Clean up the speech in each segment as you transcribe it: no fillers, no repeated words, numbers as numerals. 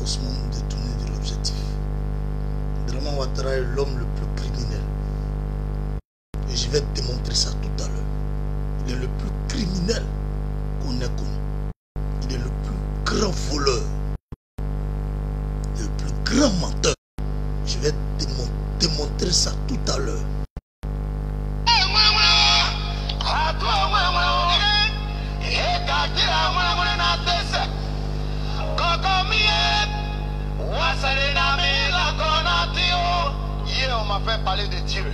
faussement détourné de l'objectif. Draman Ouattara est l'homme le plus criminel. Et je vais te démontrer ça tout à l'heure. Il est le plus criminel qu'on ait connu. Il est le plus grand voleur. Le plus grand menteur. Je vais te démontrer ça tout à l'heure. On m'a fait parler de Dieu.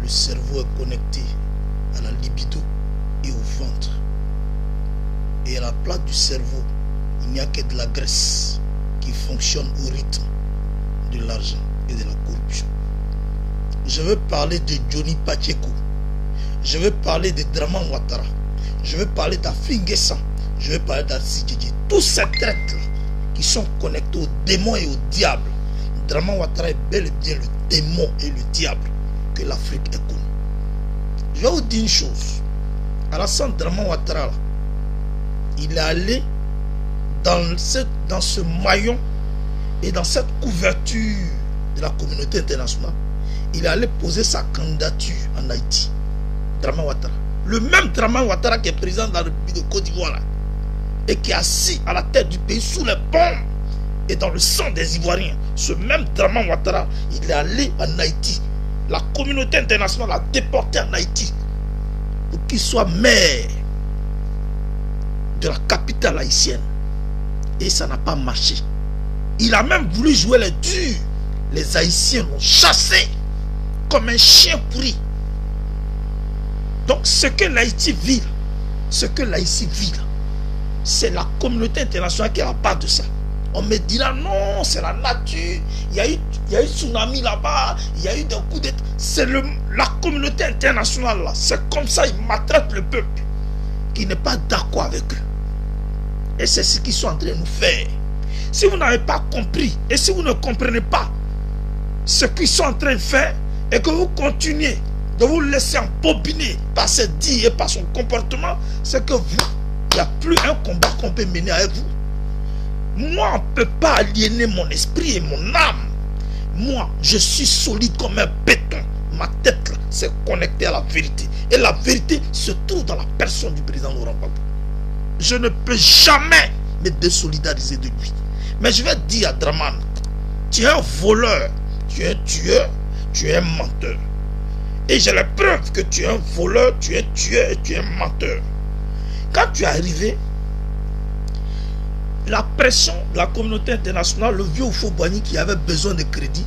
Le cerveau est connecté à la libido et au ventre. Et à la place du cerveau, il n'y a que de la graisse qui fonctionne au rythme de l'argent et de la corruption. Je veux parler de Johnny Pacheco. Je veux parler de Draman Ouattara. Je veux parler d'Afinguessan. Je veux parler d'Arsidjidji. Tous ces traites-là qui sont connectés au démon et au diable. Draman Ouattara est bel et bien le démon et le diable que l'Afrique est connue. Je vais vous dire une chose. Alassane Draman Ouattara, il est allé dans ce maillon et dans cette couverture de la communauté internationale. Il est allé poser sa candidature en Haïti. Draman Ouattara. Le même Draman Ouattara qui est président de la République de Côte d'Ivoire et qui est assis à la tête du pays sous les bombes et dans le sang des Ivoiriens. Ce même Draman Ouattara, il est allé en Haïti la communauté internationale l'a déporté en Haïti pour qu'il soit maire de la capitale haïtienne. Et ça n'a pas marché. Il a même voulu jouer les durs. Les Haïtiens l'ont chassé comme un chien pourri. Donc ce que l'Haïti vit, c'est la communauté internationale qui est à la base de ça. On me dira non, c'est la nature. Il y a eu tsunami là-bas, il y a eu des coups d'État. C'est la communauté internationale là. C'est comme ça ils maltraitent le peuple qui n'est pas d'accord avec eux. Et c'est ce qu'ils sont en train de nous faire. Si vous n'avez pas compris et si vous ne comprenez pas ce qu'ils sont en train de faire et que vous continuez de vous laisser embobiner par ses dires et par son comportement, c'est que vous, il n'y a plus un combat qu'on peut mener avec vous. Moi, on ne peut pas aliéner mon esprit et mon âme. Moi, je suis solide comme un béton. Ma tête, c'est connectée à la vérité. Et la vérité se trouve dans la personne du président Laurent Gbagbo. Je ne peux jamais me désolidariser de lui. Mais je vais dire à Draman, tu es un voleur, tu es un tueur, tu es un menteur. Et j'ai la preuve que tu es un voleur, tu es un tueur et tu es un menteur. Quand tu es arrivé, la pression de la communauté internationale, le vieux Oufo-Boigny qui avait besoin de crédit,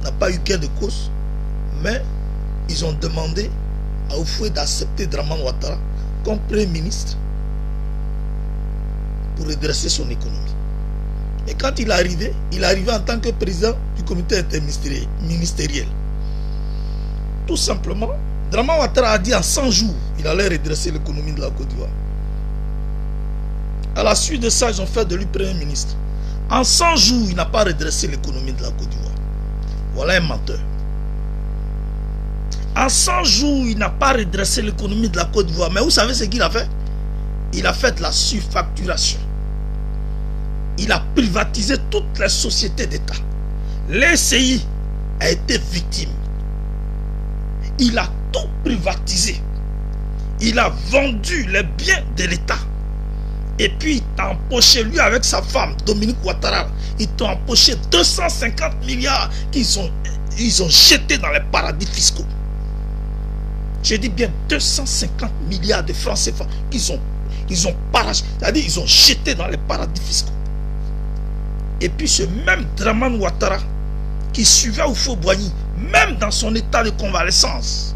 n'a pas eu gain de cause. Mais ils ont demandé à Oufoué d'accepter Draman Ouattara comme Premier ministre pour redresser son économie. Et quand il est arrivé en tant que président du comité interministériel. Tout simplement, Draman Ouattara a dit en 100 jours, il allait redresser l'économie de la Côte d'Ivoire. À la suite de ça, ils ont fait de lui Premier ministre. En 100 jours, il n'a pas redressé l'économie de la Côte d'Ivoire. Voilà un menteur. En 100 jours, il n'a pas redressé l'économie de la Côte d'Ivoire. Mais vous savez ce qu'il a fait? Il a fait de la surfacturation. Il a privatisé toutes les sociétés d'État. L'ECI a été victime. Il a tout privatisé. Il a vendu les biens de l'État. Et puis il t'a empoché, lui avec sa femme, Dominique Ouattara, ils t'ont empoché 250 milliards qu'ils ont jetés dans les paradis fiscaux. Je dis bien 250 milliards de francs CFA qu'ils ont c'est-à-dire ils ont jeté dans les paradis fiscaux. Et puis ce même Draman Ouattara qui suivait Oufo-Boigny, même dans son état de convalescence,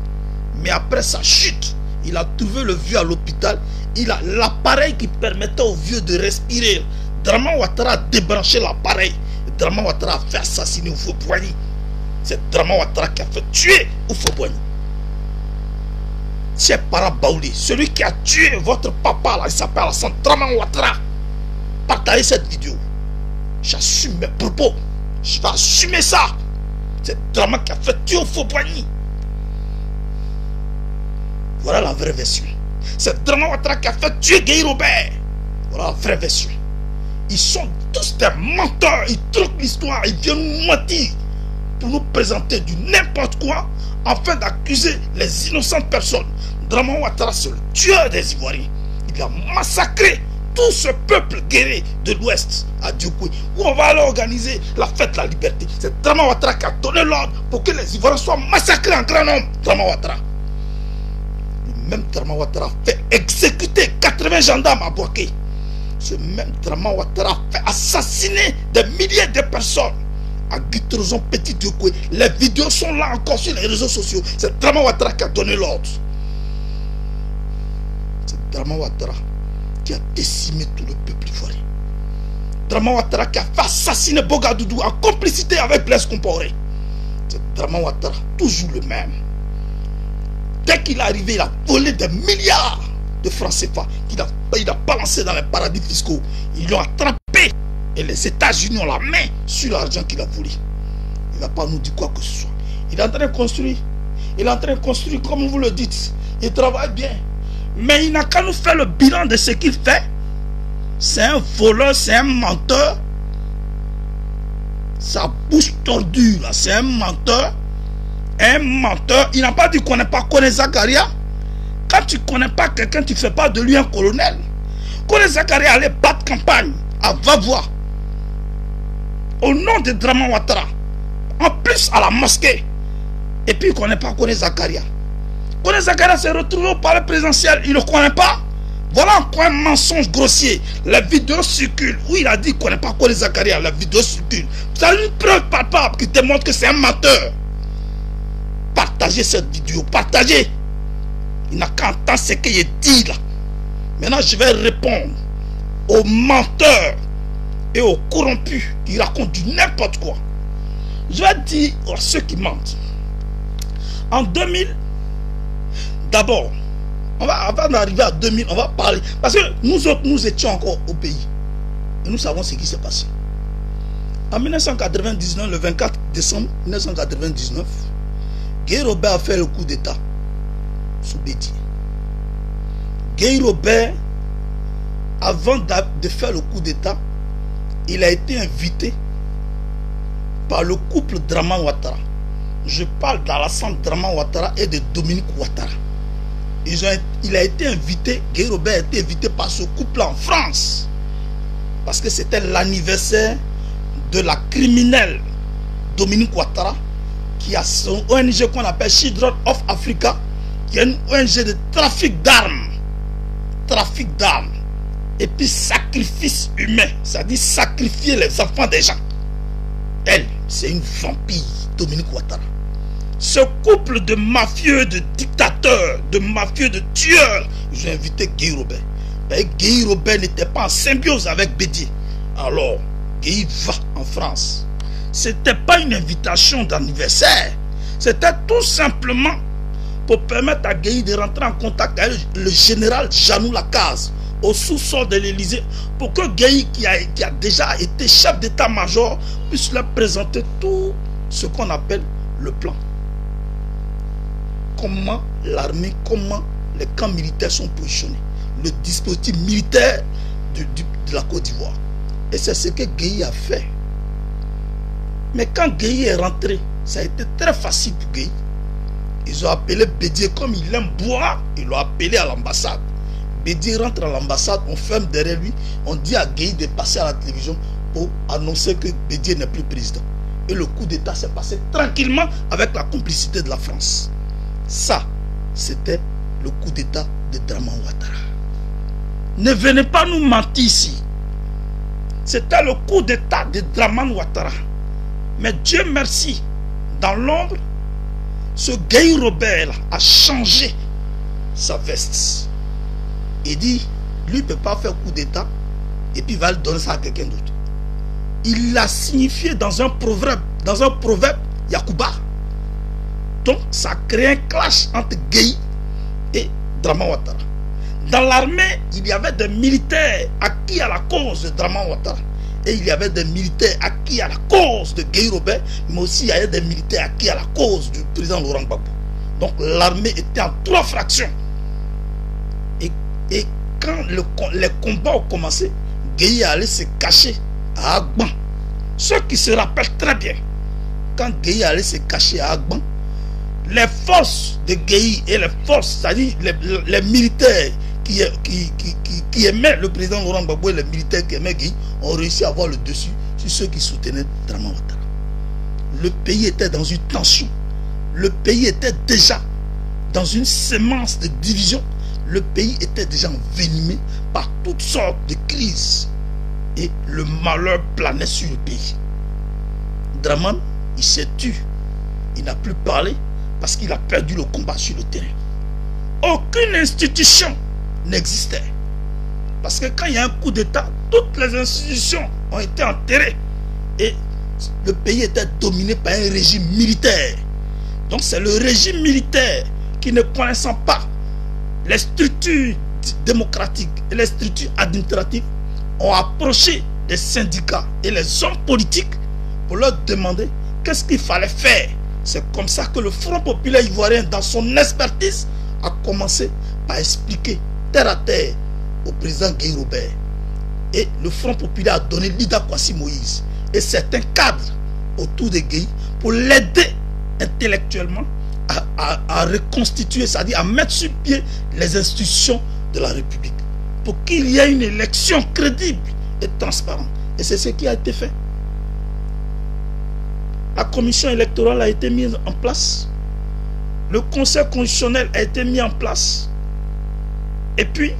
mais après sa chute, il a trouvé le vieux à l'hôpital. Il a l'appareil qui permettait au vieux de respirer. Draman Ouattara a débranché l'appareil. Draman Ouattara a fait assassiner Oufo-Boigny. C'est Draman Ouattara qui a fait tuer Oufo-Boigny. C'est Parabaouli, celui qui a tué votre papa là, il s'appelle Alassane Draman Ouattara. Partagez cette vidéo. J'assume mes propos. Je vais assumer ça. C'est Draman qui a fait tuer Oufo-Boigny. Voilà la vraie version. C'est Draman Ouattara qui a fait tuer Guy Robert. Voilà la vraie version. Ils sont tous des menteurs. Ils truquent l'histoire. Ils viennent nous mentir pour nous présenter du n'importe quoi afin d'accuser les innocentes personnes. Draman Ouattara, c'est le tueur des Ivoiriens. Il a massacré tout ce peuple guerrier de l'Ouest à Diokoui, où on va aller organiser la fête de la liberté. C'est Draman Ouattara qui a donné l'ordre pour que les Ivoiriens soient massacrés en grand nombre. Draman Ouattara. Même Draman Ouattara fait exécuter 80 gendarmes à Boaké. Ce même Draman Ouattara fait assassiner des milliers de personnes à Guitrozon, Petit Diokoui. Les vidéos sont là encore sur les réseaux sociaux. C'est Draman Ouattara qui a donné l'ordre. C'est Draman Ouattara qui a décimé tout le peuple ivoirien. Draman Ouattara qui a fait assassiner Bogadoudou en complicité avec Blaise Compaoré. C'est Draman Ouattara, toujours le même. Dès qu'il est arrivé, il a volé des milliards de francs CFA qu'il a balancé dans les paradis fiscaux. Ils l'ont attrapé et les États-Unis ont la main sur l'argent qu'il a volé. Il ne va pas nous dire quoi que ce soit. Il est en train de construire. Il est en train de construire comme vous le dites. Il travaille bien. Mais il n'a qu'à nous faire le bilan de ce qu'il fait. C'est un voleur, c'est un menteur. Sa bouche tordue, là, c'est un menteur. Un menteur. Il n'a pas dit qu'on n'est pas Kone Zakaria. Quand tu ne connais pas quelqu'un, tu ne fais pas de lui un colonel. Kone Zakaria allait battre campagne à Vavois au nom de Draman Ouattara. En plus à la mosquée. Et puis il ne connaît pas Kone Zakaria. Kone Zakaria s'est retrouvé au palais présidentiel, il ne le connaît pas. Voilà encore un mensonge grossier. La vidéo circule où il a dit qu'il ne connaît pas Kone Zakaria. La vidéo circule. C'est une preuve palpable qui te montre que c'est un menteur. Partagez cette vidéo, partagez. Il n'a qu'à entendre ce qu'il dit là. Maintenant, je vais répondre aux menteurs et aux corrompus qui racontent du n'importe quoi. Je vais dire à ceux qui mentent. En 2000, d'abord, avant d'arriver à 2000, on va parler. Parce que nous autres, nous étions encore au pays. Et nous savons ce qui s'est passé. En 1999, le 24 décembre 1999, Guy Robert a fait le coup d'État sous Bédié. Guy Robert, avant de faire le coup d'État, il a été invité par le couple Draman Ouattara. Je parle d'Alassane Draman Ouattara et de Dominique Ouattara. Il a été invité, Guy Robert a été invité par ce couple en France. Parce que c'était l'anniversaire de la criminelle Dominique Ouattara, qui a son ONG qu'on appelle Children of Africa, qui est une ONG de trafic d'armes. Trafic d'armes. Et puis sacrifice humain, c'est-à-dire sacrifier les enfants des gens. Elle, c'est une vampire, Dominique Ouattara. Ce couple de mafieux, de dictateurs, de mafieux, de tueurs, j'ai invité Guy Robert. Mais Guy Robert n'était pas en symbiose avec Bédié. Alors, Guy va en France. Ce n'était pas une invitation d'anniversaire. C'était tout simplement pour permettre à Guy de rentrer en contact avec le général Janou Lacaze au sous-sol de l'Élysée, pour que Guy, qui a déjà été chef d'état-major, puisse leur présenter tout ce qu'on appelle le plan. Comment l'armée, comment les camps militaires sont positionnés, le dispositif militaire de la Côte d'Ivoire. Et c'est ce que Guy a fait. Mais quand Guy est rentré, ça a été très facile pour Guy. Ils ont appelé Bédié, comme il aime boire, ils l'ont appelé à l'ambassade. Bédié rentre à l'ambassade, on ferme derrière lui, on dit à Guy de passer à la télévision pour annoncer que Bédié n'est plus président. Et le coup d'État s'est passé tranquillement avec la complicité de la France. Ça, c'était le coup d'État de Draman Ouattara. Ne venez pas nous mentir ici. C'était le coup d'État de Draman Ouattara. Mais Dieu merci, dans l'ombre, ce Guy Robert a changé sa veste. Il dit, lui ne peut pas faire coup d'État et puis il va le donner ça à quelqu'un d'autre. Il l'a signifié dans un proverbe Yacouba. Donc ça a créé un clash entre Guy et Draman Ouattara. Dans l'armée, il y avait des militaires acquis à la cause de Draman Ouattara. Et il y avait des militaires acquis à la cause de Guy Robert, mais aussi il y avait des militaires acquis à la cause du président Laurent Gbagbo. Donc l'armée était en 3 fractions. Et quand les combats ont commencé, Guy allait se cacher à Agban. Ceux qui se rappellent très bien, quand Guy allait se cacher à Agban, les forces de Guy et les forces, c'est-à-dire les militaires qui aimaient le président Laurent Gbagbo et les militaires qui aimaient Guy, ont réussi à avoir le dessus sur ceux qui soutenaient Draman Ouattara. Le pays était dans une tension. Le pays était déjà dans une sémence de division. Le pays était déjà envenimé par toutes sortes de crises. Et le malheur planait sur le pays. Draman, il s'est tué. Il n'a plus parlé parce qu'il a perdu le combat sur le terrain. Aucune institution n'existait. Parce que quand il y a un coup d'État, toutes les institutions ont été enterrées. Et le pays était dominé par un régime militaire. Donc c'est le régime militaire qui, ne connaissant pas les structures démocratiques et les structures administratives, ont approché les syndicats et les hommes politiques pour leur demander qu'est-ce qu'il fallait faire. C'est comme ça que le Front populaire ivoirien, dans son expertise, a commencé par expliquer terre à terre au président Guy Robert. Et le Front populaire a donné Lida Kwasi Moïse et certains cadres autour de Guy pour l'aider intellectuellement à reconstituer, c'est-à-dire à mettre sur pied les institutions de la République pour qu'il y ait une élection crédible et transparente. Et c'est ce qui a été fait. La commission électorale a été mise en place. le Conseil constitutionnel a été mis en place. Et puis,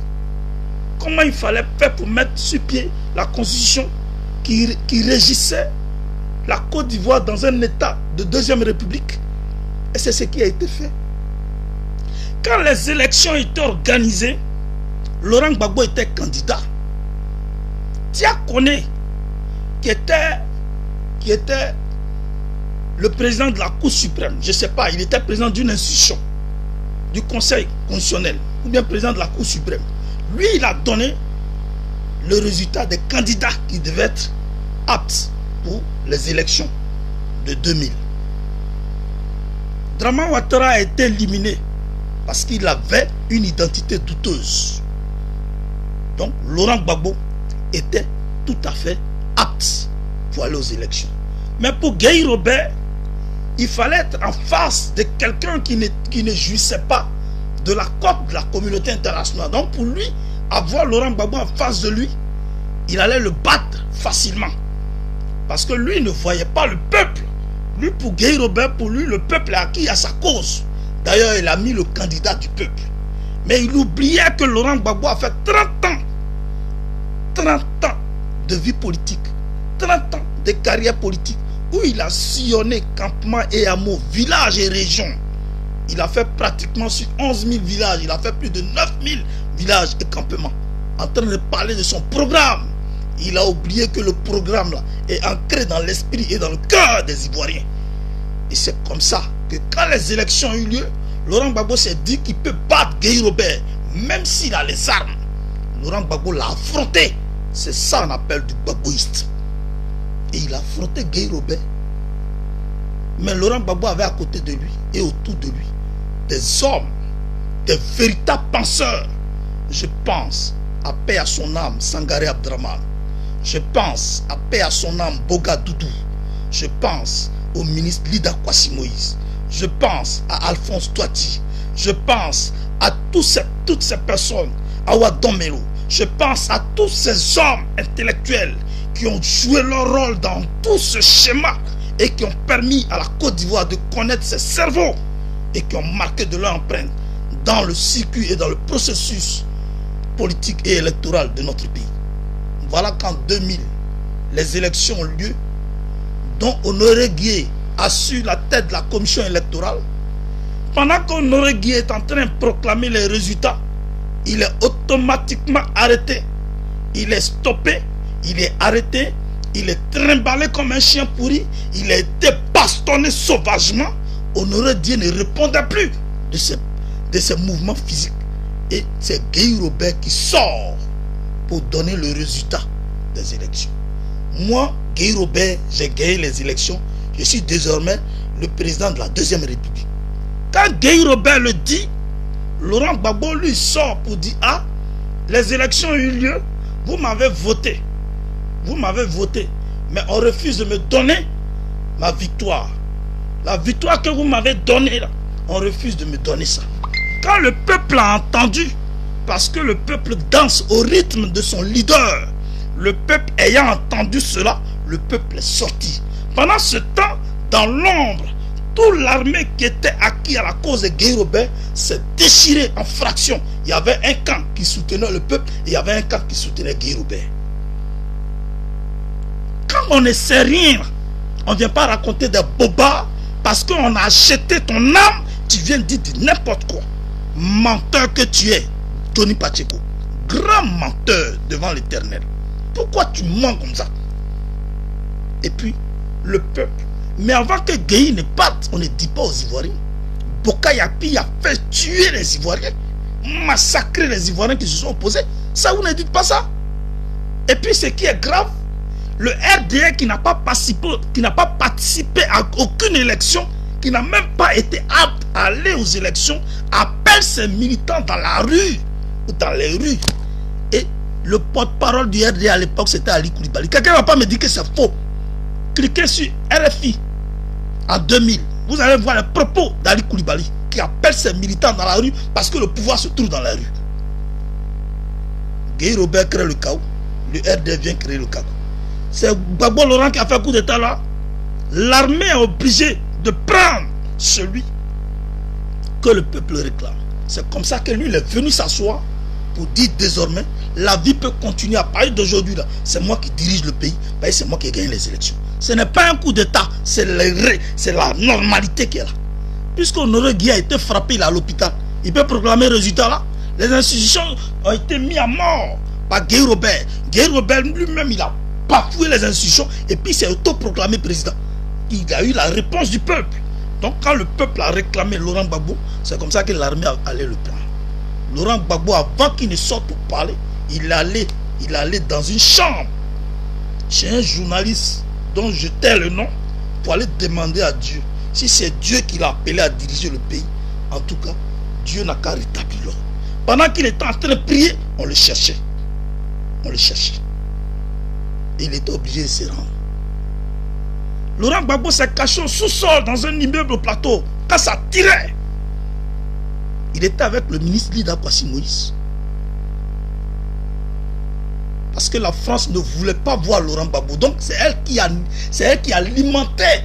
comment il fallait faire pour mettre sur pied la constitution qui régissait la Côte d'Ivoire dans un état de deuxième république. Et c'est ce qui a été fait. Quand les élections étaient organisées, Laurent Gbagbo était candidat. Tia Kone, qui était le président de la Cour suprême, je ne sais pas, il était président d'une institution, du Conseil constitutionnel, ou bien président de la Cour suprême. Lui, il a donné le résultat des candidats qui devaient être aptes pour les élections de 2000. Dramane Ouattara a été éliminé parce qu'il avait une identité douteuse. Donc, Laurent Gbagbo était tout à fait apte pour aller aux élections. Mais pour Gueye Robert, il fallait être en face de quelqu'un qui ne jouissait pas de la cote de la communauté internationale. Donc pour lui, avoir Laurent Gbagbo en face de lui, il allait le battre facilement. Parce que lui ne voyait pas le peuple. Lui, pour Gueye Robert, pour lui, le peuple est acquis à sa cause. D'ailleurs, il a mis le candidat du peuple. Mais il oubliait que Laurent Gbagbo a fait 30 ans de vie politique, 30 ans de carrière politique, où il a sillonné campements et hameaux, villages et régions. Il a fait pratiquement sur 11 000 villages, il a fait plus de 9 000 villages et campements, en train de parler de son programme. Il a oublié que le programme là est ancré dans l'esprit et dans le cœur des Ivoiriens. Et c'est comme ça que quand les élections ont eu lieu, Laurent Gbagbo s'est dit qu'il peut battre Gueye Robert, même s'il a les armes. Laurent Gbagbo l'a affronté. C'est ça qu'on appelle du gbagboïste. Et il a affronté Gueye Robert. Mais Laurent Gbagbo avait à côté de lui et autour de lui des hommes, des véritables penseurs. Je pense, à paix à son âme, Sangaré Abdraman. Je pense, à paix à son âme, Boga Doudou. Je pense au ministre Lida Kwasi Moïse. Je pense à Alphonse Touati. Je pense à toutes ces personnes, à Wadomero. Je pense à tous ces hommes intellectuels qui ont joué leur rôle dans tout ce schéma et qui ont permis à la Côte d'Ivoire de connaître ses cerveaux et qui ont marqué de leur empreinte dans le circuit et dans le processus politique et électoral de notre pays. Voilà qu'en 2000, les élections ont lieu, dont Honoré Gueye assure la tête de la commission électorale. Pendant qu'Honoré Gueye est en train de proclamer les résultats, il est automatiquement arrêté, il est stoppé, il est arrêté, il est trimballé comme un chien pourri, il a été bastonné sauvagement. Honoré Gueye ne répondait plus de ses mouvements physiques. Et c'est Gueye Robert qui sort pour donner le résultat des élections. Moi, Gueye Robert, j'ai gagné les élections. Je suis désormais le président de la Deuxième République. Quand Gueye Robert le dit, Laurent Gbagbo lui sort pour dire: ah, les élections ont eu lieu, vous m'avez voté. Vous m'avez voté. Mais on refuse de me donner ma victoire. La victoire que vous m'avez donnée là, on refuse de me donner ça. Quand le peuple a entendu, parce que le peuple danse au rythme de son leader, le peuple ayant entendu cela, le peuple est sorti. Pendant ce temps, dans l'ombre, toute l'armée qui était acquise à la cause de Gueye Robert s'est déchirée en fractions. Il y avait un camp qui soutenait le peuple et il y avait un camp qui soutenait Gueye Robert. Quand on ne sait rien, on ne vient pas raconter des bobards parce qu'on a acheté ton âme, tu viens dire n'importe quoi. Menteur que tu es, Tony Pacheco, grand menteur devant l'Éternel. Pourquoi tu mens comme ça? Et puis, le peuple. Mais avant que Gueye ne parte, on ne dit pas aux Ivoiriens. Boka Yapi a fait tuer les Ivoiriens, massacrer les Ivoiriens qui se sont opposés. Ça, vous ne dites pas ça? Et puis, ce qui est grave, le RDR qui n'a pas participé à aucune élection, qui n'a même pas été apte à aller aux élections, appelle ses militants dans la rue, ou dans les rues. Et le porte-parole du RDR à l'époque, c'était Ali Koulibaly. Quelqu'un ne va pas me dire que c'est faux. Cliquez sur RFI en 2000. Vous allez voir les propos d'Ali Koulibaly qui appelle ses militants dans la rue parce que le pouvoir se trouve dans la rue. Gueye Robert crée le chaos. Le RDR vient créer le chaos. C'est Gbagbo Laurent qui a fait coup d'état là. L'armée est obligée de prendre celui que le peuple réclame. C'est comme ça que lui, il est venu s'asseoir pour dire désormais, la vie peut continuer à partir d'aujourd'hui. C'est moi qui dirige le pays, c'est moi qui ai gagné les élections. Ce n'est pas un coup d'État, c'est la normalité qui est là. Puisqu'Honoré Guy a été frappé, il est à l'hôpital, il peut proclamer le résultat là. Les institutions ont été mises à mort par Guy Robert. Guy Robert lui-même, il a bafoué les institutions et puis il s'est autoproclamé président. Il a eu la réponse du peuple. Donc quand le peuple a réclamé Laurent Gbagbo, c'est comme ça que l'armée allait le prendre. Laurent Gbagbo, avant qu'il ne sorte pour parler, il allait dans une chambre chez un journaliste dont je tais le nom pour aller demander à Dieu. Si c'est Dieu qui l'a appelé à diriger le pays, en tout cas, Dieu n'a qu'à rétablir l'ordre. Pendant qu'il était en train de prier, on le cherchait. On le cherchait. Et il était obligé de se rendre. Laurent Gbagbo s'est caché au sous-sol dans un immeuble au plateau. Quand ça tirait, il était avec le ministre Lida Kwasi Moïse. Parce que la France ne voulait pas voir Laurent Gbagbo. Donc c'est elle qui alimentait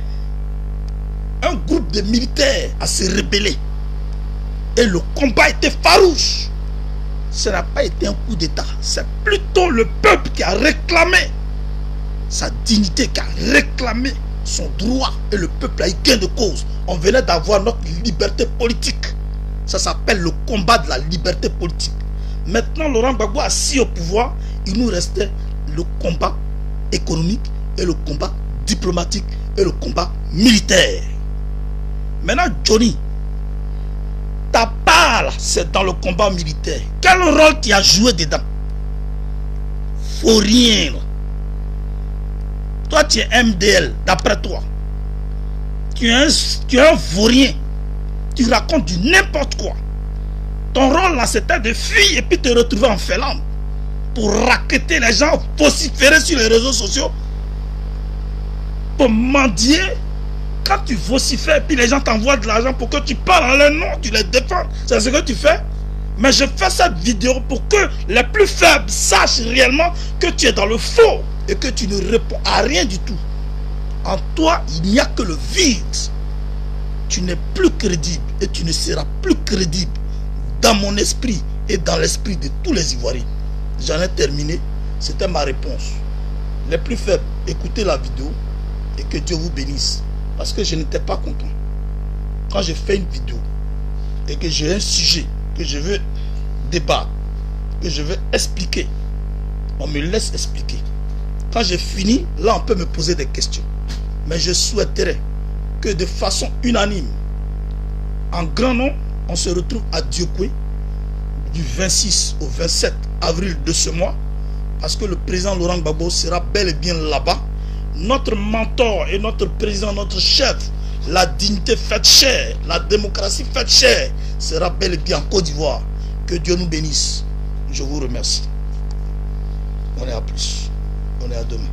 un groupe de militaires à se rebeller. Et le combat était farouche. Ce n'a pas été un coup d'État. C'est plutôt le peuple qui a réclamé sa dignité, qui a réclamé son droit. Et le peuple a eu gain de cause. On venait d'avoir notre liberté politique. Ça s'appelle le combat de la liberté politique. Maintenant, Laurent Gbagbo assis au pouvoir, il nous restait le combat économique et le combat diplomatique et le combat militaire. Maintenant, Johnny, ta part, c'est dans le combat militaire. Quel rôle tu as joué dedans? Faut rien. Toi, tu es MDL, d'après toi. Tu es un vaurien. Tu racontes du n'importe quoi. Ton rôle là, c'était de fuir et puis te retrouver en Finlande pour racketter les gens, vociférer sur les réseaux sociaux, pour mendier. Quand tu vocifères et puis les gens t'envoient de l'argent pour que tu parles en leur nom, tu les défends. C'est ce que tu fais. Mais je fais cette vidéo pour que les plus faibles sachent réellement que tu es dans le faux et que tu ne réponds à rien du tout. En toi, il n'y a que le vide. Tu n'es plus crédible et tu ne seras plus crédible dans mon esprit et dans l'esprit de tous les Ivoiriens. J'en ai terminé. C'était ma réponse. Les plus faibles, écoutez la vidéo et que Dieu vous bénisse. Parce que je n'étais pas content. Quand je fais une vidéo et que j'ai un sujet que je veux débattre, que je veux expliquer, on me laisse expliquer. Quand j'ai fini, là on peut me poser des questions. Mais je souhaiterais que de façon unanime, en grand nom, on se retrouve à Diokwe du 26 au 27 avril de ce mois, parce que le président Laurent Gbagbo sera bel et bien là-bas. Notre mentor et notre président, notre chef, la dignité faite chère, la démocratie faite chère, sera bel et bien en Côte d'Ivoire. Que Dieu nous bénisse. Je vous remercie. On est à plus. On est à demain.